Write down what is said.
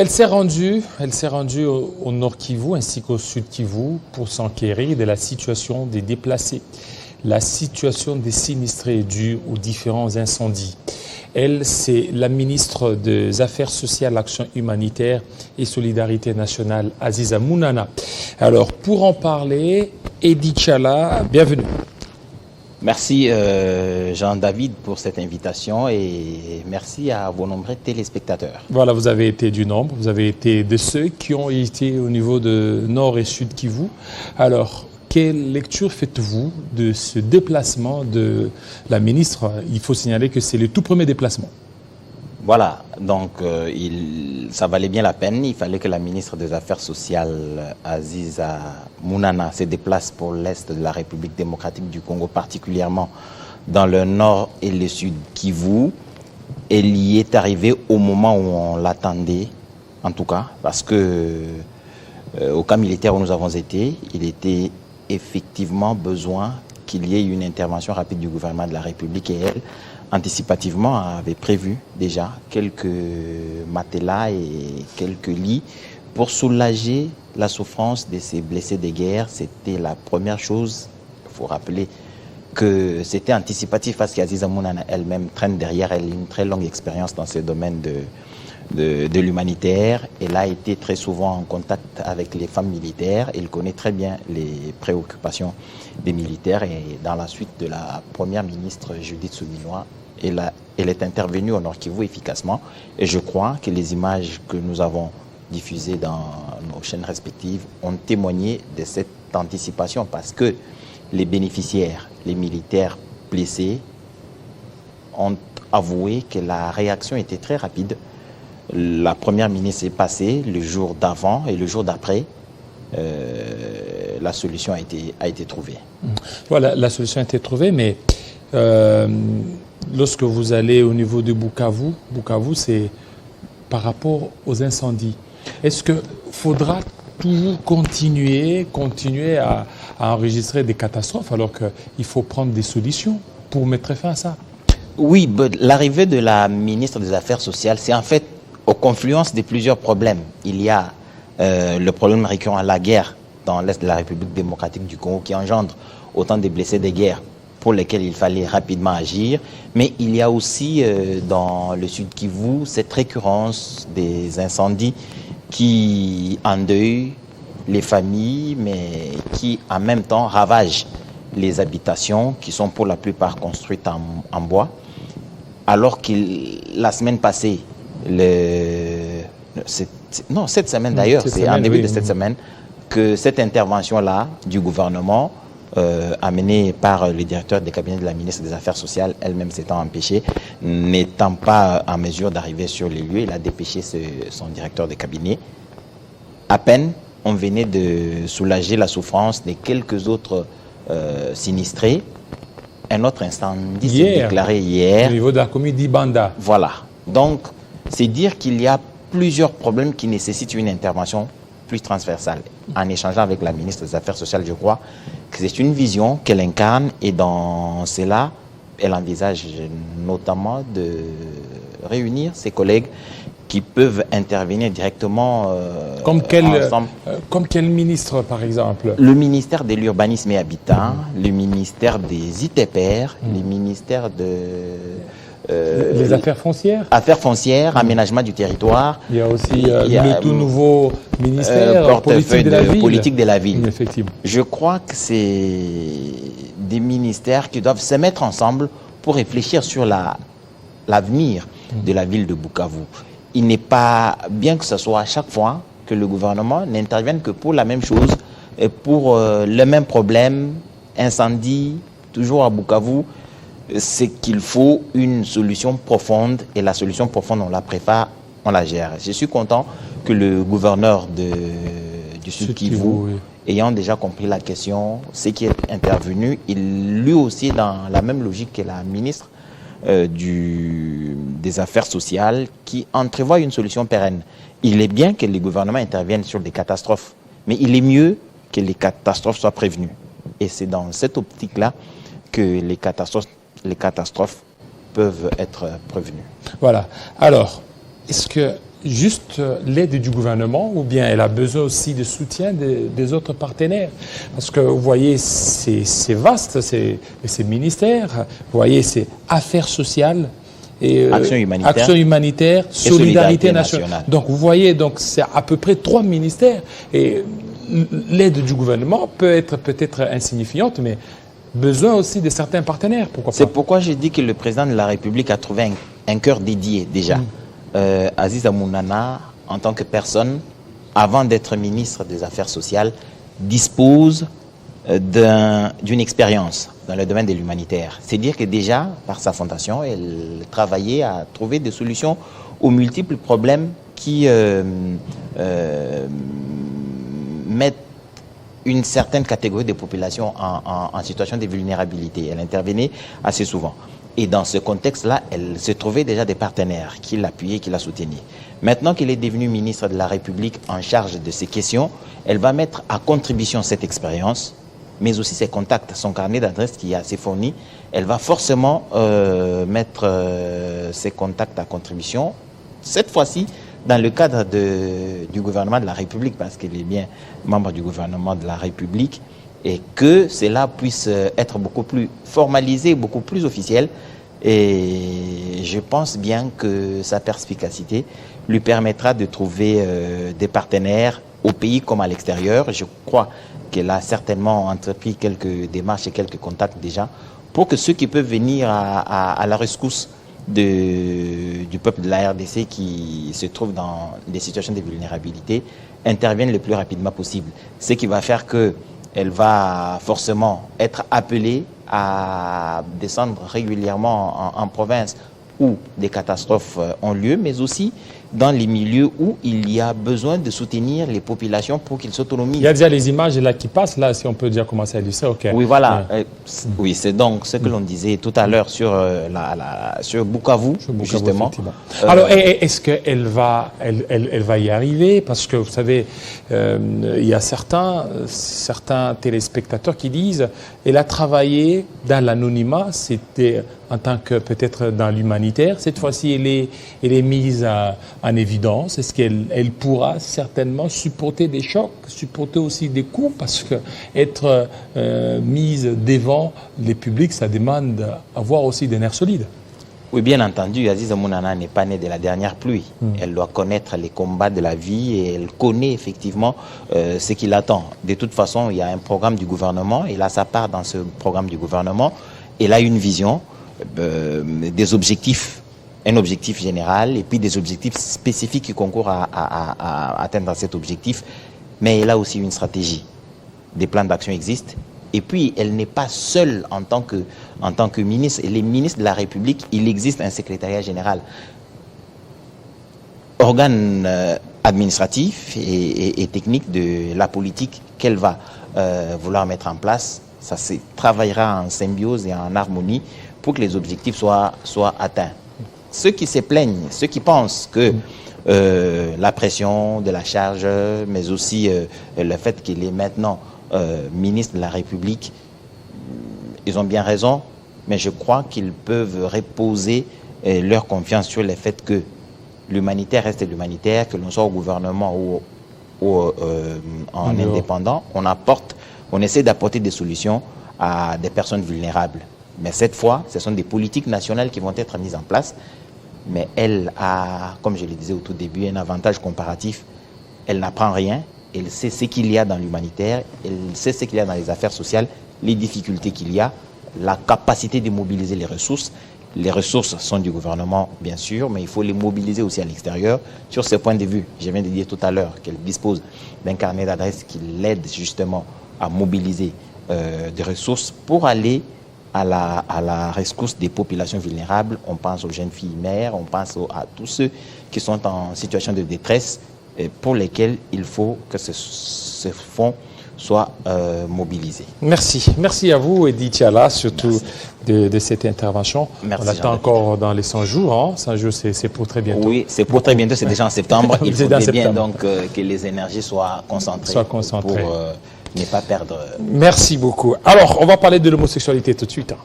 Elle s'est rendue au Nord Kivu ainsi qu'au Sud Kivu pour s'enquérir de la situation des déplacés, la situation des sinistrés dus aux différents incendies. Elle, c'est la ministre des Affaires sociales, Action humanitaire et Solidarité nationale, Aziza Mounana. Alors, pour en parler, Edi Tchala, bienvenue. Merci Jean-David pour cette invitation et merci à vos nombreux téléspectateurs. Voilà, vous avez été du nombre, vous avez été de ceux qui ont été au niveau de Nord et Sud Kivu. Alors, quelle lecture faites-vous de ce déplacement de la ministre? Il faut signaler que c'est le tout premier déplacement. Voilà, donc ça valait bien la peine. Il fallait que la ministre des Affaires sociales, Aziza Mounana, se déplace pour l'Est de la République démocratique du Congo, particulièrement dans le Nord et le Sud Kivu. Elle y est arrivée au moment où on l'attendait, en tout cas, parce que au camp militaire où nous avons été, il était effectivement besoin qu'il y ait une intervention rapide du gouvernement de la République et elle, anticipativement, avait prévu déjà quelques matelas et quelques lits pour soulager la souffrance de ces blessés de guerre. C'était la première chose. Il faut rappeler que c'était anticipatif parce qu'Aziza Mounana elle-même traîne derrière elle une très longue expérience dans ce domaine de l'humanitaire. Elle a été très souvent en contact avec les femmes militaires. Elle connaît très bien les préoccupations des militaires. Et dans la suite de la première ministre Judith Suminwa, elle est intervenue au Nord Kivu efficacement. Et je crois que les images que nous avons diffusées dans nos chaînes respectives ont témoigné de cette anticipation parce que les bénéficiaires, les militaires blessés, ont avoué que la réaction était très rapide. La première ministre est passée le jour d'avant et le jour d'après, la solution a été trouvée. Voilà, la solution a été trouvée, mais lorsque vous allez au niveau de Bukavu, c'est par rapport aux incendies. Est-ce qu'il faudra toujours continuer à enregistrer des catastrophes alors qu'il faut prendre des solutions pour mettre fin à ça? Oui, l'arrivée de la ministre des Affaires sociales, c'est en fait aux confluences de plusieurs problèmes. Il y a le problème récurrent à la guerre dans l'Est de la République démocratique du Congo qui engendre autant de blessés de guerre pour lesquels il fallait rapidement agir. Mais il y a aussi dans le Sud Kivu cette récurrence des incendies qui endeuillent les familles, mais qui en même temps ravagent les habitations qui sont pour la plupart construites en bois. Alors que la semaine passée, cette semaine d'ailleurs, c'est en début de cette semaine, que cette intervention-là du gouvernement, amenée par le directeur des cabinets de la ministre des Affaires sociales, elle-même s'étant empêchée, n'étant pas en mesure d'arriver sur les lieux, il a dépêché son directeur de cabinet. À peine, on venait de soulager la souffrance de quelques autres sinistrés. Un autre incendie s'est déclaré hier. Au niveau de la commune d'Ibanda. Voilà. Donc, c'est dire qu'il y a plusieurs problèmes qui nécessitent une intervention plus transversale. En échangeant avec la ministre des Affaires sociales, je crois que c'est une vision qu'elle incarne et dans cela, elle envisage notamment de réunir ses collègues qui peuvent intervenir directement comme quel ministre, par exemple? Le ministère de l'Urbanisme et Habitat, le ministère des ITPR, le ministère les affaires foncières. Affaires foncières, aménagement du territoire. Il y a aussi le tout nouveau ministère politique de la ville. Effectivement. Je crois que c'est des ministères qui doivent se mettre ensemble pour réfléchir sur l'avenir de la ville de Bukavu. Il n'est pas bien que ce soit à chaque fois que le gouvernement n'intervienne que pour la même chose, et pour le même problème, incendie, toujours à Bukavu. C'est qu'il faut une solution profonde et la solution profonde, on la prépare, on la gère. Je suis content que le gouverneur du Sud Kivu, ayant déjà compris la question, ce qui est intervenu, il lui aussi dans la même logique que la ministre des Affaires sociales qui entrevoit une solution pérenne. Il est bien que les gouvernements interviennent sur des catastrophes, mais il est mieux que les catastrophes soient prévenues. Et c'est dans cette optique-là que les catastrophes peuvent être prévenues. Voilà. Alors, est-ce que juste l'aide du gouvernement ou bien elle a besoin aussi de soutien des autres partenaires? Parce que vous voyez, c'est vaste, ces ministères, vous voyez, c'est affaires sociales, et action humanitaire, solidarité nationale. Donc vous voyez, donc c'est à peu près 3 ministères et l'aide du gouvernement peut être peut-être insignifiante, mais besoin aussi de certains partenaires. Pourquoi pas? C'est pourquoi j'ai dit que le président de la République a trouvé un cœur dédié déjà. Aziz Mounana, en tant que personne, avant d'être ministre des Affaires sociales, dispose d'une expérience dans le domaine de l'humanitaire. C'est dire que déjà, par sa fondation, elle travaillait à trouver des solutions aux multiples problèmes qui mettent une certaine catégorie de population en situation de vulnérabilité. Elle intervenait assez souvent. Et dans ce contexte-là, elle se trouvait déjà des partenaires qui l'appuyaient, qui la soutenaient. Maintenant qu'elle est devenue ministre de la République en charge de ces questions, elle va mettre à contribution cette expérience, mais aussi ses contacts, son carnet d'adresses qui est assez fourni. Elle va forcément mettre ses contacts à contribution, cette fois-ci dans le cadre du gouvernement de la République, parce qu'elle est bien membre du gouvernement de la République, et que cela puisse être beaucoup plus formalisé, beaucoup plus officiel. Et je pense bien que sa perspicacité lui permettra de trouver des partenaires au pays comme à l'extérieur. Je crois qu'elle a certainement entrepris quelques démarches et quelques contacts déjà pour que ceux qui peuvent venir à la rescousse du peuple de la RDC qui se trouve dans des situations de vulnérabilité interviennent le plus rapidement possible. Ce qui va faire qu'elle va forcément être appelée à descendre régulièrement en province où des catastrophes ont lieu, mais aussi dans les milieux où il y a besoin de soutenir les populations pour qu'ils s'autonomisent. Il y a déjà les images là qui passent, là, si on peut déjà commencer à illustrer. Okay. Oui, voilà. Oui, c'est donc ce que l'on disait tout à l'heure sur Bukavu, justement. Alors, est-ce qu'elle va y arriver? Parce que, vous savez, il y a certains téléspectateurs qui disent elle a travaillé dans l'anonymat, c'était en tant que peut-être dans l'humanitaire. Cette fois-ci, elle est mise en évidence. Est-ce qu'elle pourra certainement supporter des chocs, supporter aussi des coups, parce que être mise devant les publics, ça demande avoir aussi des nerfs solides. Oui, bien entendu, Aziz Mounana n'est pas née de la dernière pluie. Elle doit connaître les combats de la vie et elle connaît effectivement ce qui l'attend. De toute façon, il y a un programme du gouvernement, elle a sa part dans ce programme du gouvernement. Elle a une vision, des objectifs, un objectif général et puis des objectifs spécifiques qui concourent à atteindre cet objectif. Mais elle a aussi une stratégie. Des plans d'action existent. Et puis, elle n'est pas seule en tant que ministre. Elle est ministre de la République. Il existe un secrétariat général. Organe administratif et technique de la politique qu'elle va vouloir mettre en place. Ça se travaillera en symbiose et en harmonie pour que les objectifs soient atteints. Ceux qui se plaignent, ceux qui pensent que la pression de la charge, mais aussi le fait qu'il est maintenant ministre de la République, ils ont bien raison, mais je crois qu'ils peuvent reposer leur confiance sur le fait que l'humanitaire reste l'humanitaire, que l'on soit au gouvernement ou en indépendant, on essaie d'apporter des solutions à des personnes vulnérables. Mais cette fois, ce sont des politiques nationales qui vont être mises en place. Mais elle a, comme je le disais au tout début, un avantage comparatif. Elle n'apprend rien. Elle sait ce qu'il y a dans l'humanitaire. Elle sait ce qu'il y a dans les affaires sociales, les difficultés qu'il y a, la capacité de mobiliser les ressources. Les ressources sont du gouvernement, bien sûr, mais il faut les mobiliser aussi à l'extérieur. Sur ce point de vue, je viens de dire tout à l'heure qu'elle dispose d'un carnet d'adresses qui l'aide justement à mobiliser des ressources pour aller à la rescousse des populations vulnérables. On pense aux jeunes filles mères, on pense à tous ceux qui sont en situation de détresse et pour lesquels il faut que ce fonds soit mobilisé. Merci. Merci à vous, Edith Tiala, surtout de cette intervention. Merci, on attend encore dans les 100 jours. Hein. 100 jours, c'est pour très bientôt. Oui, c'est pour très bientôt, c'est déjà en septembre. Il faudrait bien donc que les énergies soient concentrées. Pour ne pas perdre. Merci beaucoup. Alors, on va parler de l'homosexualité tout de suite. Hein.